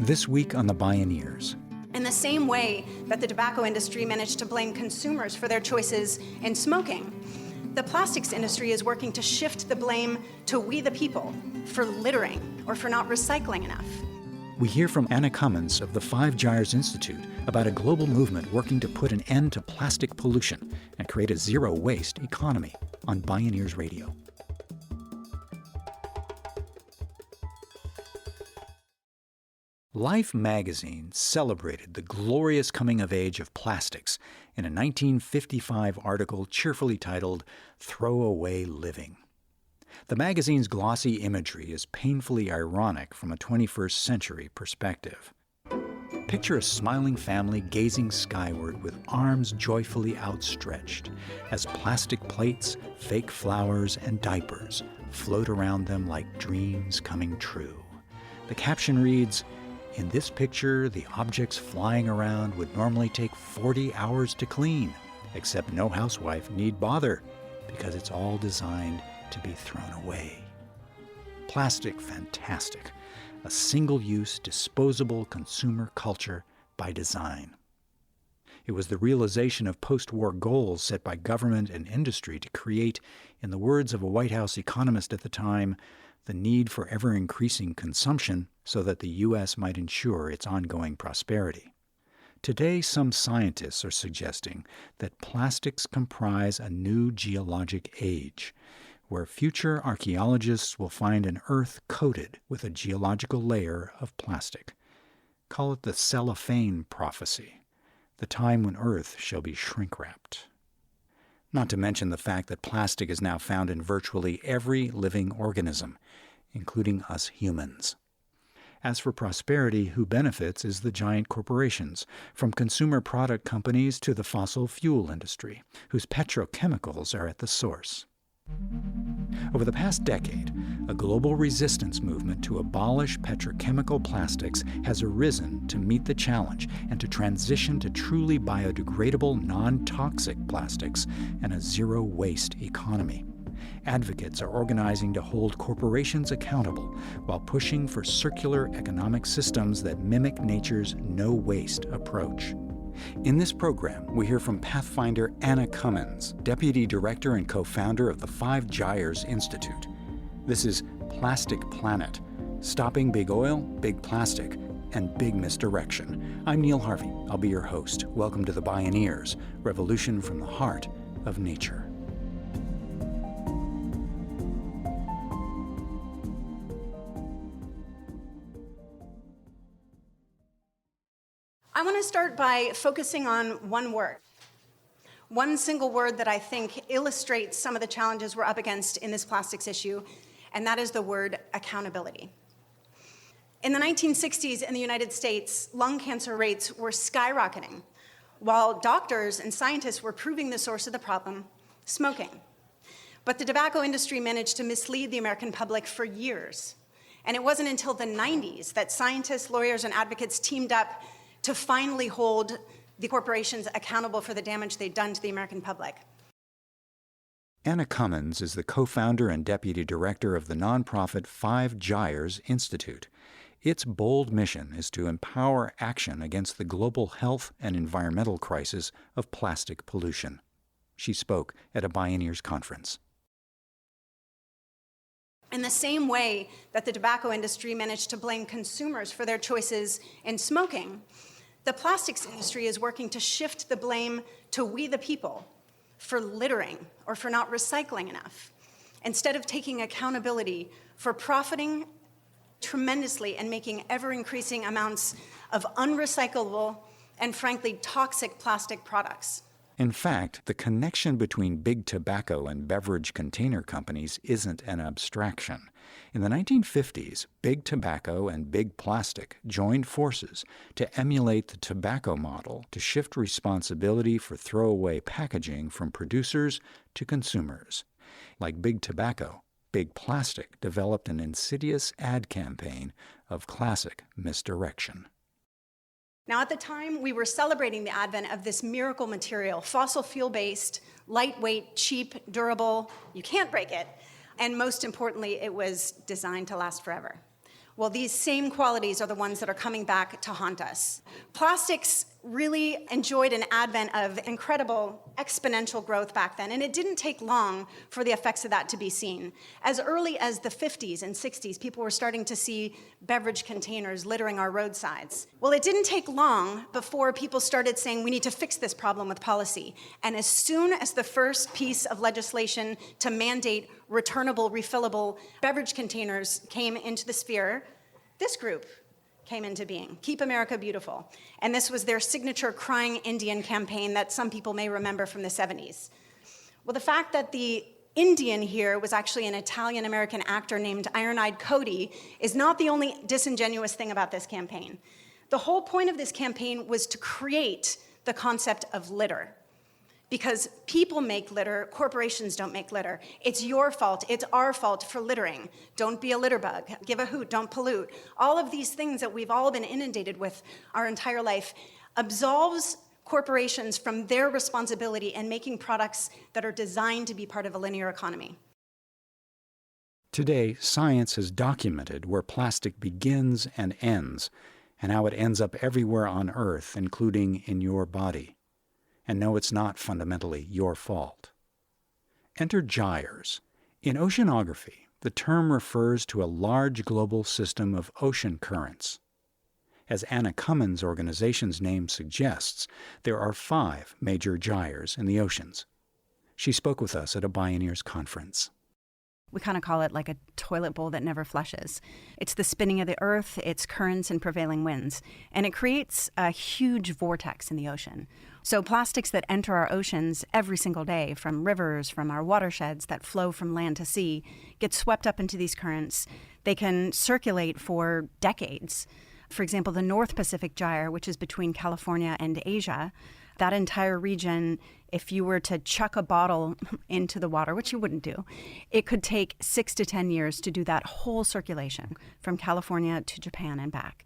This week on the Bioneers. In the same way that the tobacco industry managed to blame consumers for their choices in smoking, the plastics industry is working to shift the blame to we the people for littering or for not recycling enough. We hear from Anna Cummins of the Five Gyres Institute about a global movement working to put an end to plastic pollution and create a zero-waste economy on Bioneers Radio. Life magazine celebrated the glorious coming of age of plastics in a 1955 article cheerfully titled "Throwaway Living." The magazine's glossy imagery is painfully ironic from a 21st century perspective. Picture a smiling family gazing skyward with arms joyfully outstretched as plastic plates, fake flowers, and diapers float around them like dreams coming true. The caption reads, "In this picture, the objects flying around would normally take 40 hours to clean, except no housewife need bother because it's all designed to be thrown away." Plastic fantastic, a single-use, disposable consumer culture by design. It was the realization of post-war goals set by government and industry to create, in the words of a White House economist at the time, the need for ever-increasing consumption so that the U.S. might ensure its ongoing prosperity. Today, some scientists are suggesting that plastics comprise a new geologic age, where future archaeologists will find an Earth coated with a geological layer of plastic. Call it the cellophane prophecy, the time when Earth shall be shrink-wrapped. Not to mention the fact that plastic is now found in virtually every living organism, including us humans. As for prosperity, who benefits is the giant corporations, from consumer product companies to the fossil fuel industry, whose petrochemicals are at the source. Over the past decade, a global resistance movement to abolish petrochemical plastics has arisen to meet the challenge and to transition to truly biodegradable, non-toxic plastics and a zero-waste economy. Advocates are organizing to hold corporations accountable while pushing for circular economic systems that mimic nature's no-waste approach. In this program, we hear from Pathfinder Anna Cummins, Deputy Director and co-founder of the Five Gyres Institute. This is Plastic Planet, Stopping Big Oil, Big Plastic, and Big Misdirection. I'm Neil Harvey. I'll be your host. Welcome to the Bioneers, Revolution from the Heart of Nature. I want to start by focusing on one word. One single word that I think illustrates some of the challenges we're up against in this plastics issue, and that is the word accountability. In the 1960s in the United States, lung cancer rates were skyrocketing, while doctors and scientists were proving the source of the problem, smoking. But the tobacco industry managed to mislead the American public for years. And it wasn't until the 90s that scientists, lawyers, and advocates teamed up to finally hold the corporations accountable for the damage they'd done to the American public. Anna Cummins is the co-founder and deputy director of the nonprofit Five Gyres Institute. Its bold mission is to empower action against the global health and environmental crisis of plastic pollution. She spoke at a Bioneers conference. In the same way that the tobacco industry managed to blame consumers for their choices in smoking, the plastics industry is working to shift the blame to we the people for littering or for not recycling enough, instead of taking accountability for profiting tremendously and making ever-increasing amounts of unrecyclable and, frankly, toxic plastic products. In fact, the connection between big tobacco and beverage container companies isn't an abstraction. In the 1950s, big tobacco and big plastic joined forces to emulate the tobacco model to shift responsibility for throwaway packaging from producers to consumers. Like big tobacco, big plastic developed an insidious ad campaign of classic misdirection. Now, at the time, we were celebrating the advent of this miracle material, fossil fuel-based, lightweight, cheap, durable, you can't break it, and most importantly, it was designed to last forever. Well, these same qualities are the ones that are coming back to haunt us. Plastics really enjoyed an advent of incredible exponential growth back then, and it didn't take long for the effects of that to be seen. As early as the 50s and 60s, people were starting to see beverage containers littering our roadsides. Well, it didn't take long before people started saying we need to fix this problem with policy. And as soon as the first piece of legislation to mandate returnable, refillable beverage containers came into the sphere, this group came into being, Keep America Beautiful. And this was their signature Crying Indian campaign that some people may remember from the 70s. Well, the fact that the Indian here was actually an Italian-American actor named Iron-Eyed Cody is not the only disingenuous thing about this campaign. The whole point of this campaign was to create the concept of litter. Because people make litter, corporations don't make litter. It's your fault, it's our fault for littering. Don't be a litter bug, give a hoot, don't pollute. All of these things that we've all been inundated with our entire life absolves corporations from their responsibility in making products that are designed to be part of a linear economy. Today, science has documented where plastic begins and ends, and how it ends up everywhere on Earth, including in your body. And no, it's not fundamentally your fault. Enter gyres. In oceanography, the term refers to a large global system of ocean currents. As Anna Cummins' organization's name suggests, there are 5 major gyres in the oceans. She spoke with us at a Bioneers conference. We kind of call it like a toilet bowl that never flushes. It's the spinning of the earth, its currents and prevailing winds, and it creates a huge vortex in the ocean. So plastics that enter our oceans every single day, from rivers, from our watersheds that flow from land to sea, get swept up into these currents. They can circulate for decades. For example, the North Pacific Gyre, which is between California and Asia, that entire region, if you were to chuck a bottle into the water, which you wouldn't do, it could take 6 to 10 years to do that whole circulation from California to Japan and back.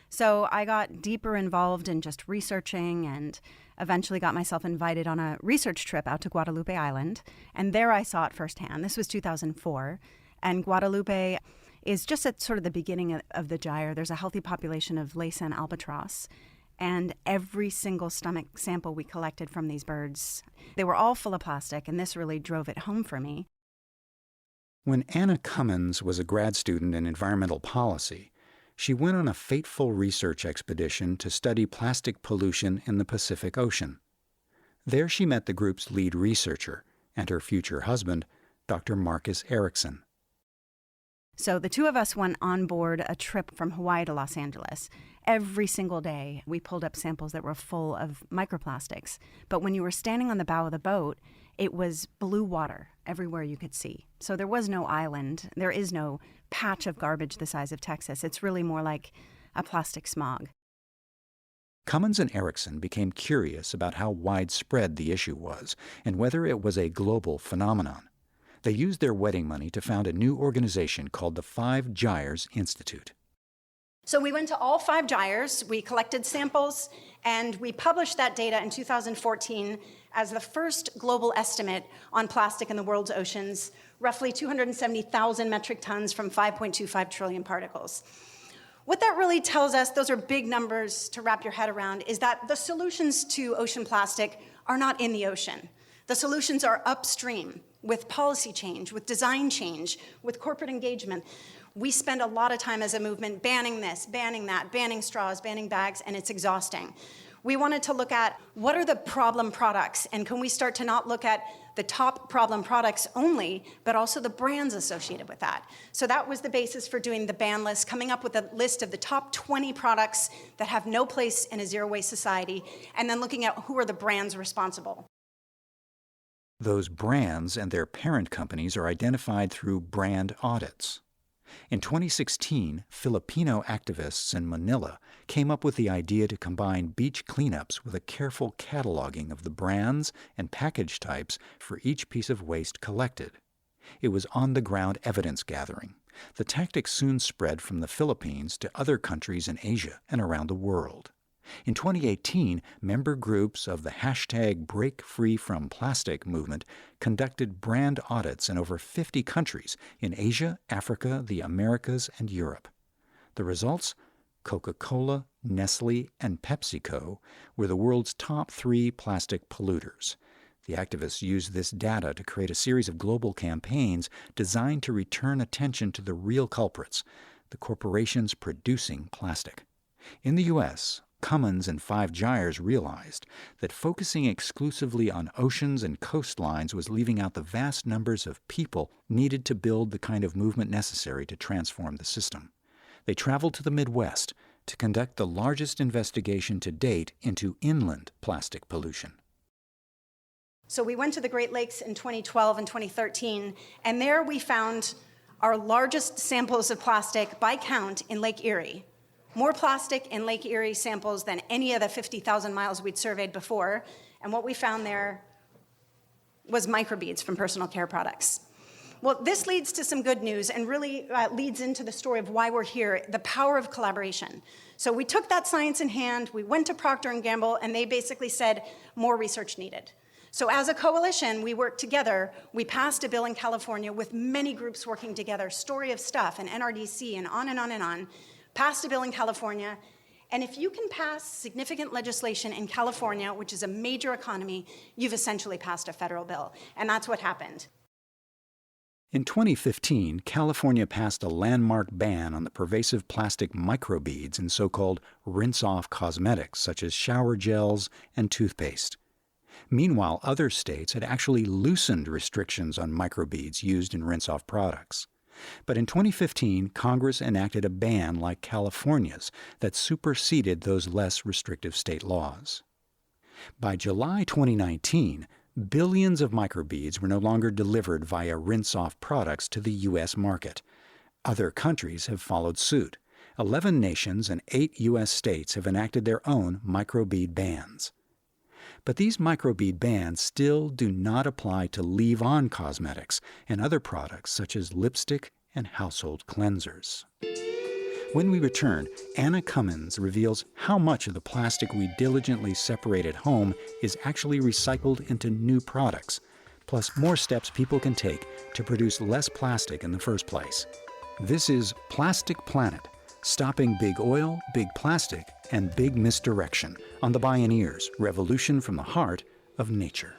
So I got deeper involved in just researching and eventually got myself invited on a research trip out to Guadalupe Island. And there I saw it firsthand. This was 2004. And Guadalupe is just at sort of the beginning of the gyre. There's a healthy population of Laysan albatross. And every single stomach sample we collected from these birds, they were all full of plastic, and this really drove it home for me. When Anna Cummins was a grad student in environmental policy, she went on a fateful research expedition to study plastic pollution in the Pacific Ocean. There she met the group's lead researcher and her future husband, Dr. Marcus Erickson. So the two of us went on board a trip from Hawaii to Los Angeles. Every single day, we pulled up samples that were full of microplastics. But when you were standing on the bow of the boat, it was blue water everywhere you could see. So there was no island. There is no patch of garbage the size of Texas. It's really more like a plastic smog. Cummins and Erickson became curious about how widespread the issue was and whether it was a global phenomenon. They used their wedding money to found a new organization called the 5 Gyres Institute. So we went to all 5 gyres, we collected samples, and we published that data in 2014 as the first global estimate on plastic in the world's oceans, roughly 270,000 metric tons from 5.25 trillion particles. What that really tells us, those are big numbers to wrap your head around, is that the solutions to ocean plastic are not in the ocean. The solutions are upstream, with policy change, with design change, with corporate engagement. We spend a lot of time as a movement banning this, banning that, banning straws, banning bags, and it's exhausting. We wanted to look at what are the problem products, and can we start to not look at the top problem products only, but also the brands associated with that. So that was the basis for doing the ban list, coming up with a list of the top 20 products that have no place in a zero-waste society, and then looking at who are the brands responsible. Those brands and their parent companies are identified through brand audits. In 2016, Filipino activists in Manila came up with the idea to combine beach cleanups with a careful cataloging of the brands and package types for each piece of waste collected. It was on-the-ground evidence gathering. The tactic soon spread from the Philippines to other countries in Asia and around the world. In 2018, member groups of the #BreakFreeFromPlastic movement conducted brand audits in over 50 countries in Asia, Africa, the Americas, and Europe. The results? Coca-Cola, Nestle, and PepsiCo were the world's top 3 plastic polluters. The activists used this data to create a series of global campaigns designed to return attention to the real culprits, the corporations producing plastic. In the U.S., Cummins and 5 Gyres realized that focusing exclusively on oceans and coastlines was leaving out the vast numbers of people needed to build the kind of movement necessary to transform the system. They traveled to the Midwest to conduct the largest investigation to date into inland plastic pollution. So we went to the Great Lakes in 2012 and 2013, and there we found our largest samples of plastic by count in Lake Erie. More plastic in Lake Erie samples than any of the 50,000 miles we'd surveyed before, and what we found there was microbeads from personal care products. Well, this leads to some good news and really leads into the story of why we're here, the power of collaboration. So we took that science in hand, we went to Procter & Gamble, and they basically said, more research needed. So as a coalition, we worked together. We passed a bill in California with many groups working together, Story of Stuff and NRDC and on and on and on, passed a bill in California. And if you can pass significant legislation in California, which is a major economy, you've essentially passed a federal bill. And that's what happened. In 2015, California passed a landmark ban on the pervasive plastic microbeads in so-called rinse-off cosmetics, such as shower gels and toothpaste. Meanwhile, other states had actually loosened restrictions on microbeads used in rinse-off products. But in 2015, Congress enacted a ban like California's that superseded those less restrictive state laws. By July 2019, billions of microbeads were no longer delivered via rinse-off products to the U.S. market. Other countries have followed suit. 11 nations and 8 U.S. states have enacted their own microbead bans. But these microbead bans still do not apply to leave-on cosmetics and other products such as lipstick and household cleansers. When we return, Anna Cummins reveals how much of the plastic we diligently separate at home is actually recycled into new products, plus more steps people can take to produce less plastic in the first place. This is Plastic Planet, stopping big oil, big plastic, and big misdirection on the Bioneers, revolution from the heart of nature.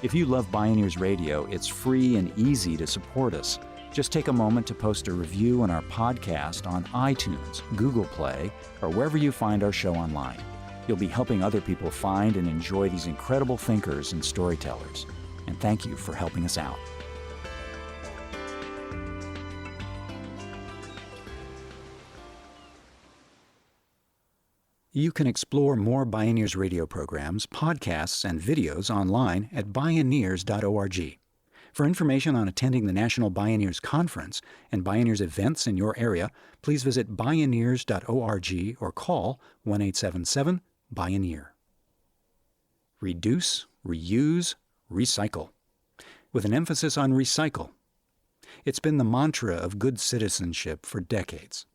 If you love Bioneers Radio, it's free and easy to support us. Just take a moment to post a review on our podcast on iTunes, Google Play, or wherever you find our show online. You'll be helping other people find and enjoy these incredible thinkers and storytellers. And thank you for helping us out. You can explore more Bioneers radio programs, podcasts, and videos online at Bioneers.org. For information on attending the National Bioneers Conference and Bioneers events in your area, please visit Bioneers.org or call 1-877-BIONEER. Reduce, reuse, recycle. With an emphasis on recycle. It's been the mantra of good citizenship for decades.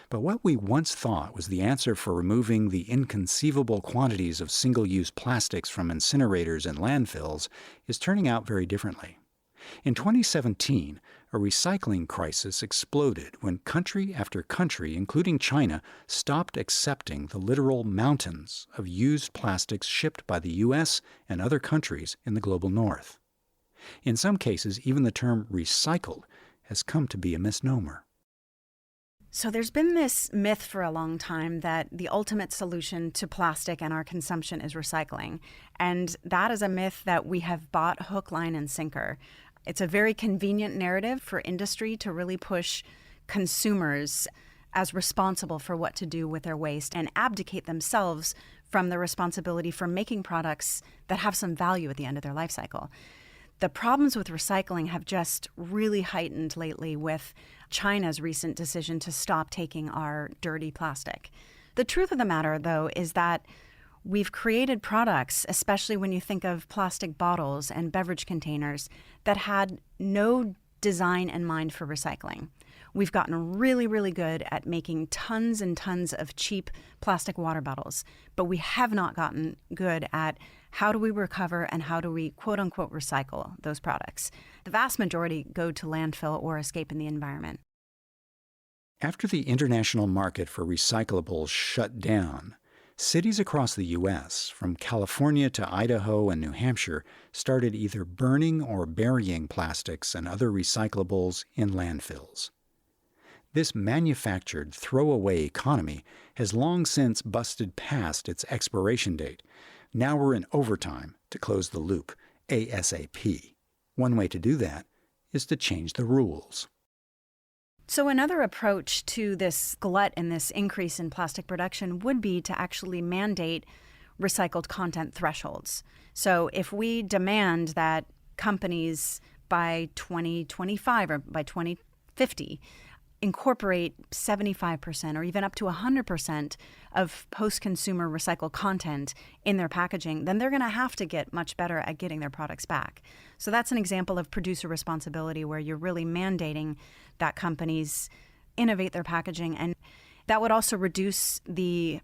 But what we once thought was the answer for removing the inconceivable quantities of single-use plastics from incinerators and landfills is turning out very differently. In 2017, a recycling crisis exploded when country after country, including China, stopped accepting the literal mountains of used plastics shipped by the U.S. and other countries in the global north. In some cases, even the term recycled has come to be a misnomer. So there's been this myth for a long time that the ultimate solution to plastic and our consumption is recycling. And that is a myth that we have bought hook, line, and sinker. It's a very convenient narrative for industry to really push consumers as responsible for what to do with their waste and abdicate themselves from the responsibility for making products that have some value at the end of their life cycle. The problems with recycling have just really heightened lately with China's recent decision to stop taking our dirty plastic. The truth of the matter, though, is that we've created products, especially when you think of plastic bottles and beverage containers, that had no design in mind for recycling. We've gotten really, really good at making tons and tons of cheap plastic water bottles, but we have not gotten good at how do we recover and how do we quote unquote recycle those products. The vast majority go to landfill or escape in the environment. After the international market for recyclables shut down, cities across the U.S., from California to Idaho and New Hampshire, started either burning or burying plastics and other recyclables in landfills. This manufactured throwaway economy has long since busted past its expiration date. Now we're in overtime to close the loop, ASAP. One way to do that is to change the rules. So another approach to this glut and this increase in plastic production would be to actually mandate recycled content thresholds. So if we demand that companies by 2025 or by 2050 incorporate 75% or even up to 100% of post-consumer recycled content in their packaging, then they're going to have to get much better at getting their products back. So that's an example of producer responsibility where you're really mandating that companies innovate their packaging. And that would also reduce the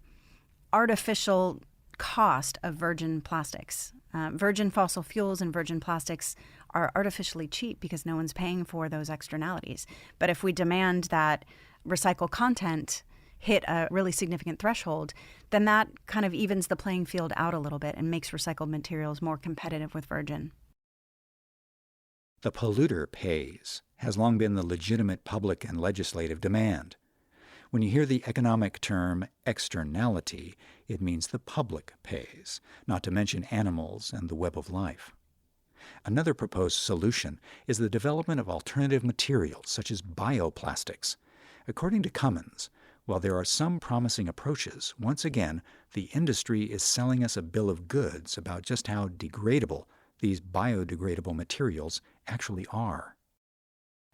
artificial cost of virgin plastics. Virgin fossil fuels and virgin plastics are artificially cheap because no one's paying for those externalities. But if we demand that recycled content hit a really significant threshold, then that kind of evens the playing field out a little bit and makes recycled materials more competitive with virgin. The polluter pays has long been the legitimate public and legislative demand. When you hear the economic term externality, it means the public pays, not to mention animals and the web of life. Another proposed solution is the development of alternative materials such as bioplastics. According to Cummins, while there are some promising approaches, once again, the industry is selling us a bill of goods about just how degradable these biodegradable materials actually are.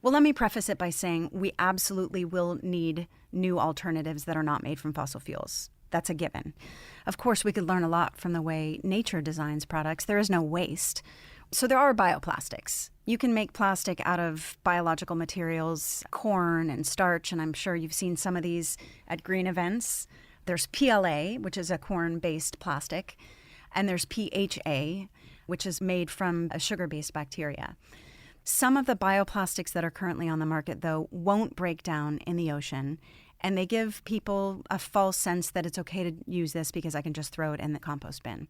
Well, let me preface it by saying we absolutely will need new alternatives that are not made from fossil fuels. That's a given. Of course, we could learn a lot from the way nature designs products. There is no waste. So there are bioplastics. You can make plastic out of biological materials, corn and starch, and I'm sure you've seen some of these at green events. There's PLA, which is a corn-based plastic, and there's PHA, which is made from a sugar-based bacteria. Some of the bioplastics that are currently on the market, though, won't break down in the ocean, and they give people a false sense that it's okay to use this because I can just throw it in the compost bin.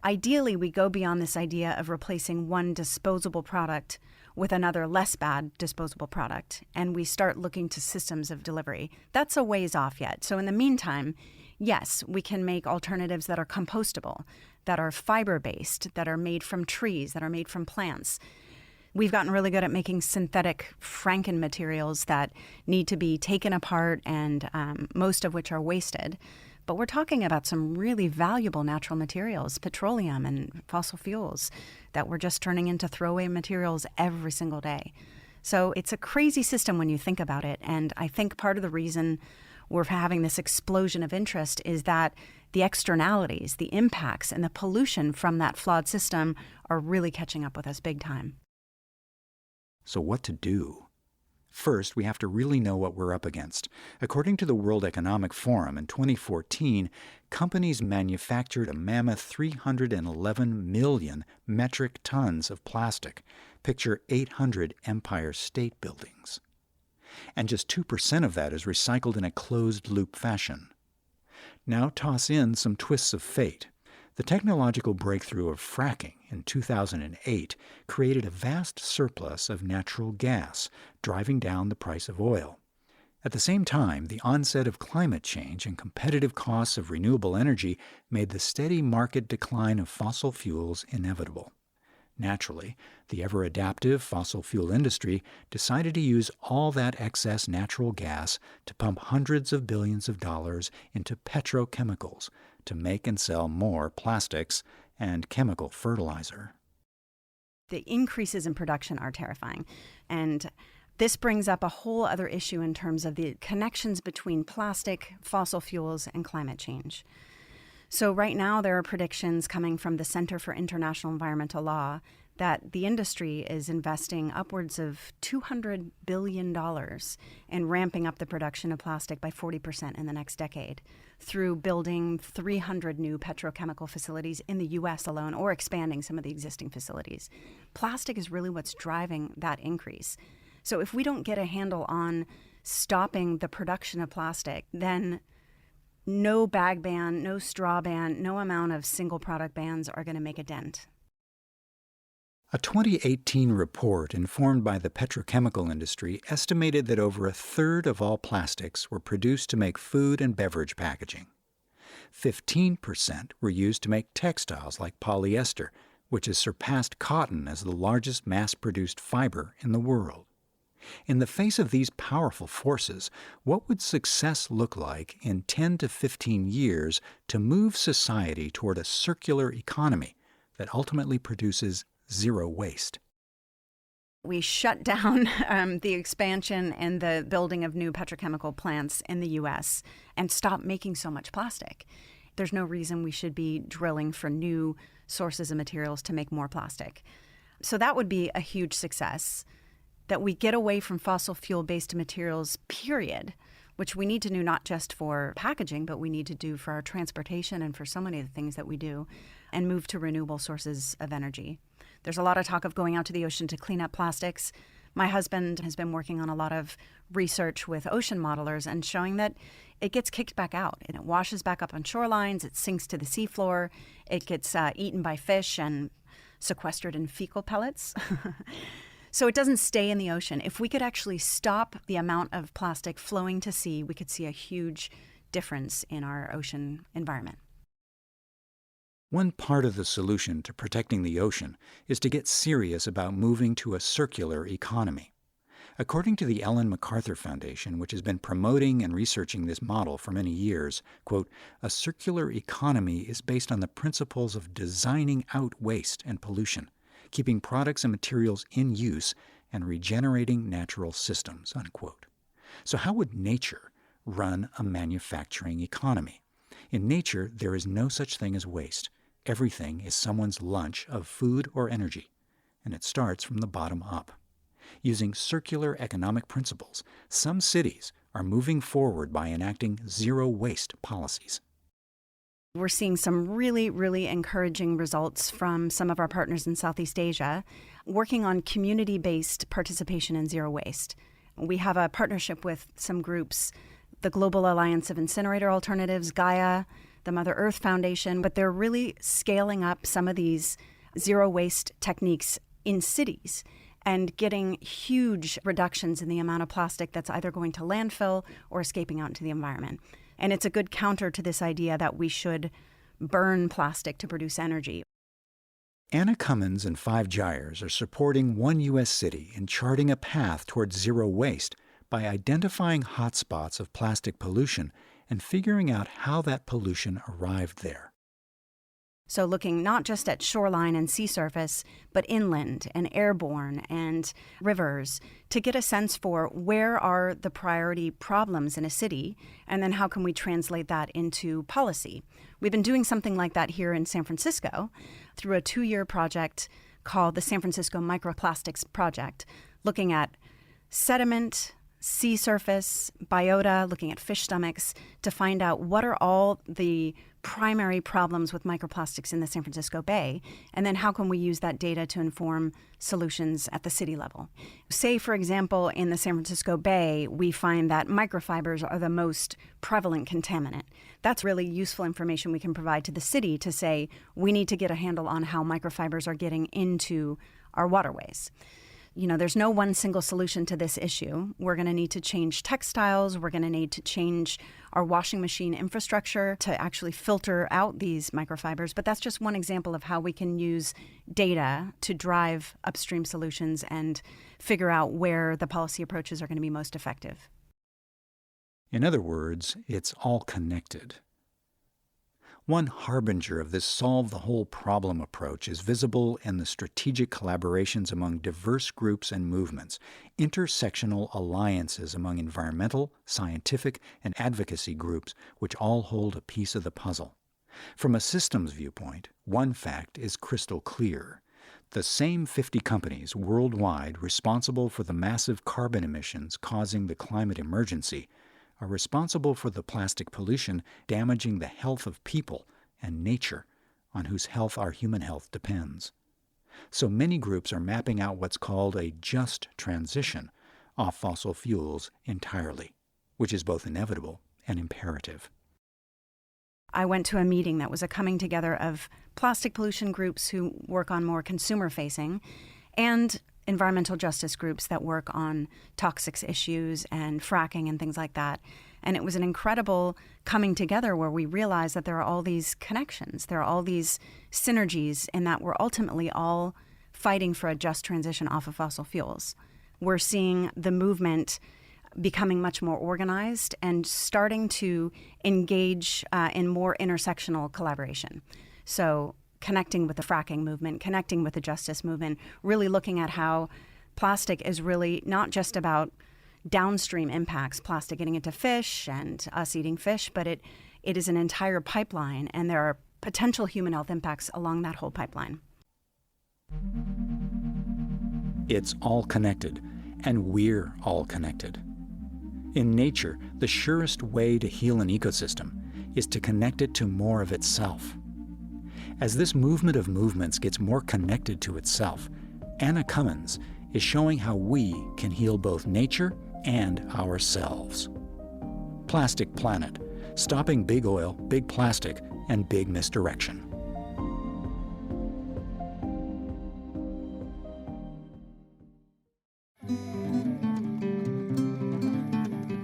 Ideally, we go beyond this idea of replacing one disposable product with another less bad disposable product, and we start looking to systems of delivery. That's a ways off yet. So in the meantime, yes, we can make alternatives that are compostable, that are fiber-based, that are made from trees, that are made from plants. We've gotten really good at making synthetic Franken materials that need to be taken apart and most of which are wasted. But we're talking about some really valuable natural materials, petroleum and fossil fuels, that we're just turning into throwaway materials every single day. So it's a crazy system when you think about it. And I think part of the reason we're having this explosion of interest is that the externalities, the impacts, and the pollution from that flawed system are really catching up with us big time. So what to do? First, we have to really know what we're up against. According to the World Economic Forum in 2014, companies manufactured a mammoth 311 million metric tons of plastic. Picture 800 Empire State Buildings. And just 2% of that is recycled in a closed-loop fashion. Now toss in some twists of fate. The technological breakthrough of fracking in 2008 created a vast surplus of natural gas, driving down the price of oil. At the same time, the onset of climate change and competitive costs of renewable energy made the steady market decline of fossil fuels inevitable. Naturally, the ever-adaptive fossil fuel industry decided to use all that excess natural gas to pump hundreds of billions of dollars into petrochemicals to make and sell more plastics and chemical fertilizer. The increases in production are terrifying. And this brings up a whole other issue in terms of the connections between plastic, fossil fuels, and climate change. So right now there are predictions coming from the Center for International Environmental Law that the industry is investing upwards of $200 billion in ramping up the production of plastic by 40% in the next decade through building 300 new petrochemical facilities in the U.S. alone or expanding some of the existing facilities. Plastic is really what's driving that increase. So if we don't get a handle on stopping the production of plastic, then no bag ban, no straw ban, no amount of single product bans are going to make a dent. A 2018 report informed by the petrochemical industry estimated that over a third of all plastics were produced to make food and beverage packaging. 15% were used to make textiles like polyester, which has surpassed cotton as the largest mass-produced fiber in the world. In the face of these powerful forces, what would success look like in 10 to 15 years to move society toward a circular economy that ultimately produces zero waste? We shut down the expansion and the building of new petrochemical plants in the U.S. and stop making so much plastic. There's no reason we should be drilling for new sources of materials to make more plastic. So that would be a huge success, that we get away from fossil fuel-based materials, period, which we need to do not just for packaging, but we need to do for our transportation and for so many of the things that we do, and move to renewable sources of energy. There's a lot of talk of going out to the ocean to clean up plastics. My husband has been working on a lot of research with ocean modelers and showing that it gets kicked back out and it washes back up on shorelines, it sinks to the seafloor, it gets eaten by fish and sequestered in fecal pellets. So it doesn't stay in the ocean. If we could actually stop the amount of plastic flowing to sea, we could see a huge difference in our ocean environment. One part of the solution to protecting the ocean is to get serious about moving to a circular economy. According to the Ellen MacArthur Foundation, which has been promoting and researching this model for many years, quote, a circular economy is based on the principles of designing out waste and pollution, keeping products and materials in use, and regenerating natural systems, unquote. So how would nature run a manufacturing economy? In nature, there is no such thing as waste. Everything is someone's lunch of food or energy, and it starts from the bottom up. Using circular economic principles, some cities are moving forward by enacting zero-waste policies. We're seeing some really, really encouraging results from some of our partners in Southeast Asia working on community-based participation in zero waste. We have a partnership with some groups, the Global Alliance of Incinerator Alternatives, Gaia, the Mother Earth Foundation, but they're really scaling up some of these zero waste techniques in cities and getting huge reductions in the amount of plastic that's either going to landfill or escaping out into the environment. And it's a good counter to this idea that we should burn plastic to produce energy. Anna Cummins and 5 Gyres are supporting one U.S. city in charting a path towards zero waste by identifying hotspots of plastic pollution and figuring out how that pollution arrived there. So looking not just at shoreline and sea surface, but inland and airborne and rivers to get a sense for where are the priority problems in a city, and then how can we translate that into policy. We've been doing something like that here in San Francisco through a 2-year project called the San Francisco Microplastics Project, looking at sediment, sea surface, biota, looking at fish stomachs to find out what are all the primary problems with microplastics in the San Francisco Bay, and then how can we use that data to inform solutions at the city level. Say, for example, in the San Francisco Bay, we find that microfibers are the most prevalent contaminant. That's really useful information we can provide to the city to say, we need to get a handle on how microfibers are getting into our waterways. You know, there's no one single solution to this issue. We're going to need to change textiles. We're going to need to change our washing machine infrastructure to actually filter out these microfibers. But that's just one example of how we can use data to drive upstream solutions and figure out where the policy approaches are going to be most effective. In other words, it's all connected. One harbinger of this solve-the-whole-problem approach is visible in the strategic collaborations among diverse groups and movements, intersectional alliances among environmental, scientific, and advocacy groups which all hold a piece of the puzzle. From a systems viewpoint, one fact is crystal clear. The same 50 companies worldwide responsible for the massive carbon emissions causing the climate emergency are responsible for the plastic pollution damaging the health of people and nature, on whose health our human health depends. So many groups are mapping out what's called a just transition off fossil fuels entirely, which is both inevitable and imperative. I went to a meeting that was a coming together of plastic pollution groups who work on more consumer-facing and environmental justice groups that work on toxics issues and fracking and things like that. And it was an incredible coming together where we realized that there are all these connections, there are all these synergies, and that we're ultimately all fighting for a just transition off of fossil fuels. We're seeing the movement becoming much more organized and starting to engage in more intersectional collaboration. So connecting with the fracking movement, connecting with the justice movement, really looking at how plastic is really not just about downstream impacts, plastic getting into fish and us eating fish, but it is an entire pipeline, and there are potential human health impacts along that whole pipeline. It's all connected, and we're all connected. In nature, the surest way to heal an ecosystem is to connect it to more of itself. As this movement of movements gets more connected to itself, Anna Cummins is showing how we can heal both nature and ourselves. Plastic Planet, stopping big oil, big plastic, and big misdirection.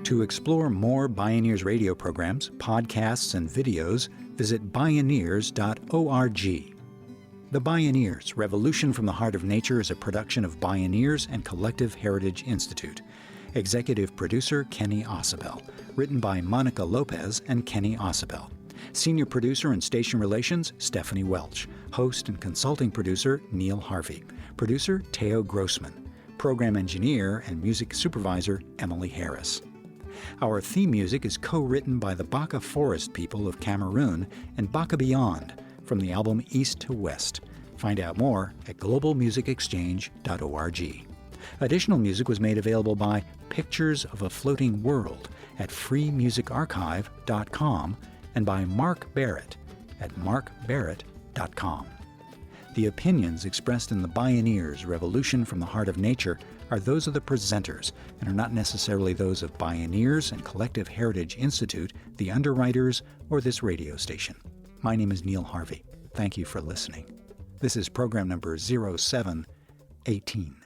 To explore more Bioneers radio programs, podcasts, and videos, visit Bioneers.org. The Bioneers, Revolution from the Heart of Nature is a production of Bioneers and Collective Heritage Institute. Executive producer Kenny Ausubel. Written by Monica Lopez and Kenny Ausubel. Senior producer and station relations, Stephanie Welch. Host and consulting producer, Neil Harvey. Producer, Teo Grossman. Program engineer and music supervisor, Emily Harris. Our theme music is co-written by the Baka Forest people of Cameroon and Baka Beyond from the album East to West. Find out more at globalmusicexchange.org. Additional music was made available by Pictures of a Floating World at freemusicarchive.com and by Mark Barrett at markbarrett.com. The opinions expressed in the Bioneers Revolution from the Heart of Nature are those of the presenters and are not necessarily those of Bioneers and Collective Heritage Institute, the underwriters, or this radio station. My name is Neil Harvey. Thank you for listening. This is program number 0718.